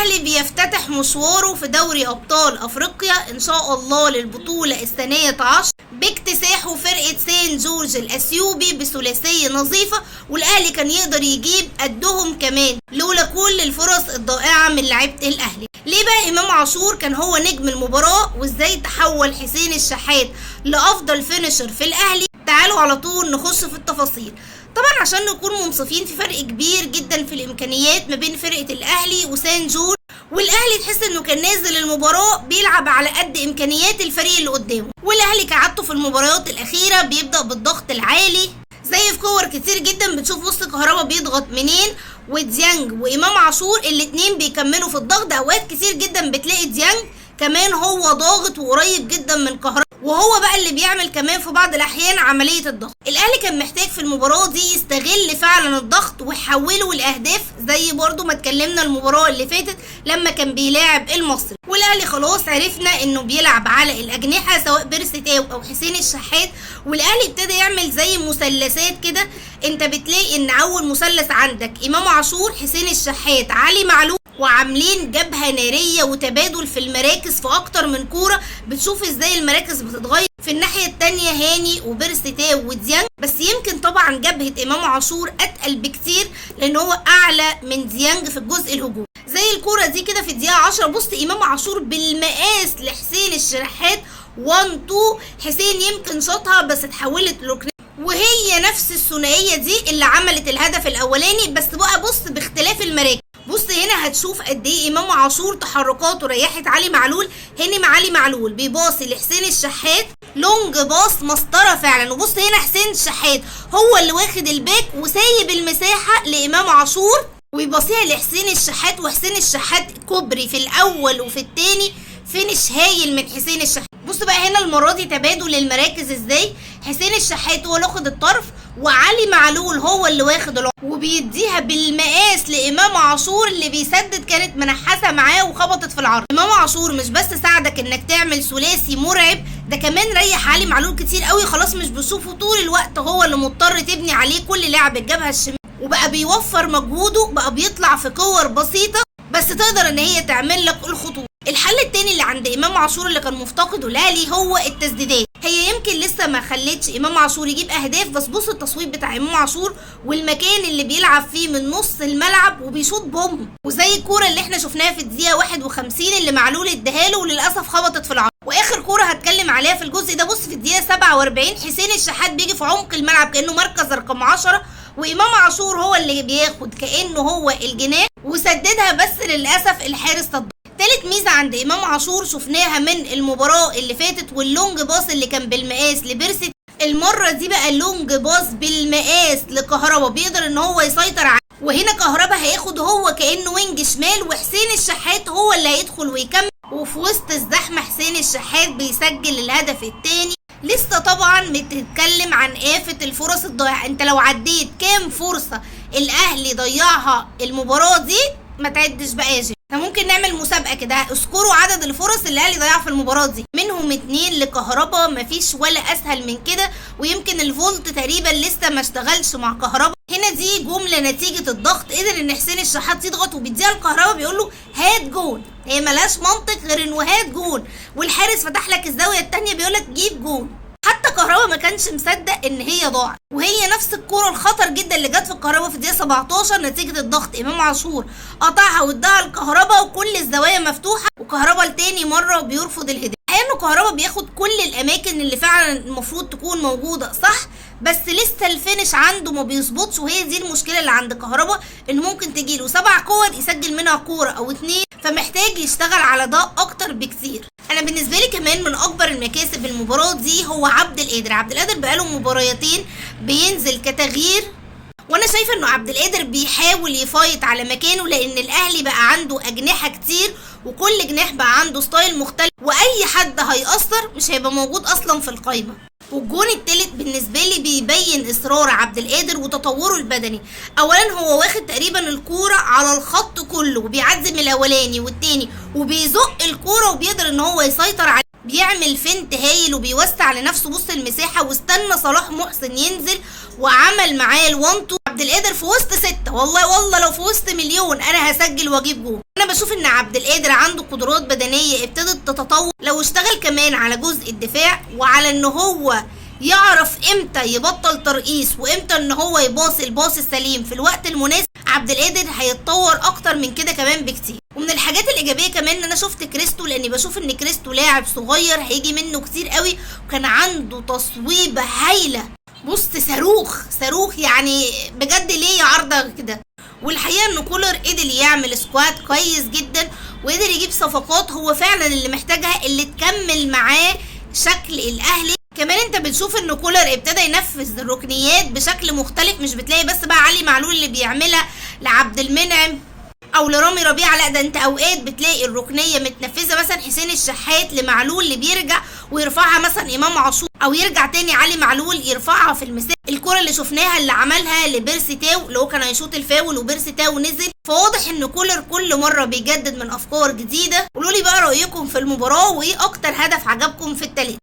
الاهلي بيفتتح مشواره في دوري ابطال افريقيا ان شاء الله للبطولة الثانية عشر باكتساحه فرقة سان جورج الاثيوبي بثلاثية نظيفة، والاهلي كان يقدر يجيب قدهم كمان لولا كل الفرص الضائعة من لعيبة الاهلي. ليه بقى امام عاشور كان هو نجم المباراة، وازاي تحول حسين الشحات لافضل فينيشر في الاهلي؟ تعالوا على طول نخش في التفاصيل. طبعا عشان نكون منصفين في فرق كبير جدا في الامكانيات ما بين فرقة الاهلي وسان جورج، والاهلي تحس انه كان نازل المباراة بيلعب على قد امكانيات الفريق اللي قدامه، والاهلي كعادته في المباريات الاخيرة بيبدأ بالضغط العالي، زي في كور كتير جدا بتشوف وسط كهربا بيضغط منين، وديانج وامام عاشور الاتنين بيكملوا في الضغط. اوقات كتير جدا بتلاقي ديانج كمان هو ضاغط وقريب جدا من كهربا، وهو بقى اللي بيعمل كمان في بعض الاحيان عمليه الضغط. الاهلي كان محتاج في المباراه دي يستغل فعلا الضغط ويحوله لاهداف، زي برضو ما اتكلمنا المباراه اللي فاتت لما كان بيلاعب المصري. والاهلي خلاص عرفنا انه بيلعب على الاجنحه سواء بيرسي تاو او حسين الشحات، والاهلي ابتدى يعمل زي مثلثات كده. انت بتلاقي ان اول مثلث عندك امام عاشور، حسين الشحات، علي معلول، وعاملين جبهه ناريه وتبادل في المراكز في اكتر من كوره. بتشوف ازاي المراكز بتتغير. في الناحيه الثانيه هاني وبيرسي تاو وديانج، بس يمكن طبعا جبهه امام عاشور اتقل بكتير لان هو اعلى من ديانج في الجزء الهجومي. زي الكوره دي كده في الدقيقه 10، بص امام عاشور بالمقاس لحسين الشحات 1-2، حسين يمكن شاطها بس اتحولت لركنيه، وهي نفس الثنائيه دي اللي عملت الهدف الاولاني، بس بقى بص باختلاف المراكز. بص هنا هتشوف قد ايه امام عاشور تحركاته ريحت علي معلول. هنا علي معلول بيباصي لحسين الشحات لونج باص مسطره فعلا، وبص هنا حسين الشحات هو اللي واخد الباك وسايب المساحه لامام عاشور ويباصيها لحسين الشحات، وحسين الشحات كوبري في الاول وفي الثاني، فينش هايل من حسين الشحات. بص بقى هنا المره دي تبادل المراكز ازاي، حسين الشحات هو اللي واخد الطرف وعلي معلول هو اللي واخد العمق، وبيديها بالمقاس لامام عاشور اللي بيسدد، كانت منحسه معاه وخبطت في العرض. امام عاشور مش بس ساعدك انك تعمل ثلاثي مرعب، ده كمان ريح علي معلول كتير قوي، خلاص مش بشوفه طول الوقت هو اللي مضطر تبني عليه كل لاعب الجبهه الشمال، وبقى بيوفر مجهوده، بقى بيطلع في كور بسيطه بس تقدر ان هي تعمل لك الخطوط. الحل التاني اللي عند امام عاشور اللي كان مفتقده الاهلي هو التسديدات. هي يمكن لسه ما خلتش امام عاشور يجيب اهداف، بس بص التصويب بتاع امام عاشور والمكان اللي بيلعب فيه من نص الملعب وبيشوط بوم، وزي الكوره اللي احنا شفناها في الدقيقه 51 اللي معلول اداها له وللاسف خبطت في العرض. واخر كوره هتكلم عليها في الجزء ده، بص في الدقيقه 47 حسين الشحات بيجي في عمق الملعب كانه مركز رقم 10، وامام عاشور هو اللي بياخد كانه هو الجناح وسددها، بس للاسف الحارس صدها. تالت ميزه عند امام عاشور شفناها من المباراه اللي فاتت، واللونج باص اللي كان بالمقاس لبيرسي، المره دي بقى اللونج باص بالمقاس لكهربا بيقدر ان هو يسيطر عليه، وهنا كهربا هياخد هو كانه وينج شمال، وحسين الشحات هو اللي هيدخل ويكمل، وفي وسط الزحمه حسين الشحات بيسجل الهدف الثاني. لسه طبعا بتتكلم عن آفة الفرص الضايعه. انت لو عديت كام فرصه الاهلي ضيعها المباراه دي ما تعدش بقى يا جيم. احنا ممكن نعمل مسابقه كده، اذكروا عدد الفرص اللي الاهلي ضيعها في المباراه دي، منهم 2 لكهربا، مفيش ولا اسهل من كده، ويمكن الفولت تقريبا لسه ما اشتغلش مع كهربا. هنا دي جمله نتيجه الضغط، قدر ان حسين الشحات يضغط وبيديها لكهربا بيقول له هات جون، هي ملاش منطق غير انه هات جون، والحارس فتح لك الزاويه الثانيه بيقول لك جيب جون. حتى كهربا ما كانش مصدق ان هي ضاعت، وهي نفس الكوره الخطر جدا اللي جت في الكهربا في الدقيقه 17 نتيجه الضغط. امام عاشور قطعها واداها لكهربا وكل الزوايا مفتوحه، وكهربا لتاني مره بيرفض الهدايه. لانه كهربا بياخد كل الاماكن اللي فعلا المفروض تكون موجوده صح، بس لسه الفينش عنده ما بيظبطش، وهي دي المشكله اللي عند كهربا، انه ممكن تجيله 7 كور يسجل منها كوره او 2، فمحتاج يشتغل على ده اكتر بكتير. انا بالنسبه لي كمان من اكبر المكاسب المباراه دي هو عبد القادر. عبد القادر بقاله مباريتين بينزل كتغيير، وانا شايفه انه عبد القادر بيحاول يفايت على مكانه، لان الاهلي بقى عنده اجنحه كتير وكل جناح بقى عنده ستايل مختلف، واي حد هيأثر مش هيبقى موجود اصلا في القايمه. والجون التالت بالنسبه لي بيبين اصرار عبد القادر وتطوره البدني. اولا هو واخد تقريبا الكوره على الخط كله وبيعدي من الاولاني والتاني وبيزق الكوره وبيقدر ان هو يسيطر عليه، بيعمل فنت هايل وبيوسع لنفسه بص المساحه، واستنى صلاح محسن ينزل وعمل معاه ال1-2. عبد عبد القادر في وسط 6، والله لو في وسط مليون انا هسجل واجيب جول. انا بشوف ان عبد القادر عنده قدرات بدنيه ابتدت تتطور، لو اشتغل كمان على جزء الدفاع وعلى ان هو يعرف امتى يبطل ترقيص وامتى ان هو يباصي الباص السليم في الوقت المناسب، عبد القادر هيتطور اكتر من كده كمان بكتير. ومن الحاجات الايجابيه كمان ان انا شفت كريستو، لاني بشوف ان كريستو لاعب صغير هيجي منه كتير قوي، وكان عنده تصويبه هايله، بص صاروخ يعني بجد ليه عارضه كده. والحقيقه ان كولر قدر يعمل سكواد كويس جدا، وقدر يجيب صفقات هو فعلا اللي محتاجها اللي تكمل معاه شكل الاهلي. كمان انت بتشوف ان كولر ابتدى ينفذ الركنيات بشكل مختلف، مش بتلاقي بس بقى علي معلول اللي بيعملها لعبد المنعم او لرامي ربيعه، لا ده انت اوقات بتلاقي الركنيه متنفذه مثلا حسين الشحات لمعلول اللي بيرجع ويرفعها مثلا امام عاشور، او يرجع تاني علي معلول يرفعها في المساحه. الكره اللي شفناها اللي عملها لبيرسي تاو اللي هو كان هيشوط الفاول وبيرسي تاو نزل. فواضح ان كولر كل مره بيجدد من افكار جديده. قولوا لي بقى رايكم في المباراه، وايه اكتر هدف عجبكم في التالت.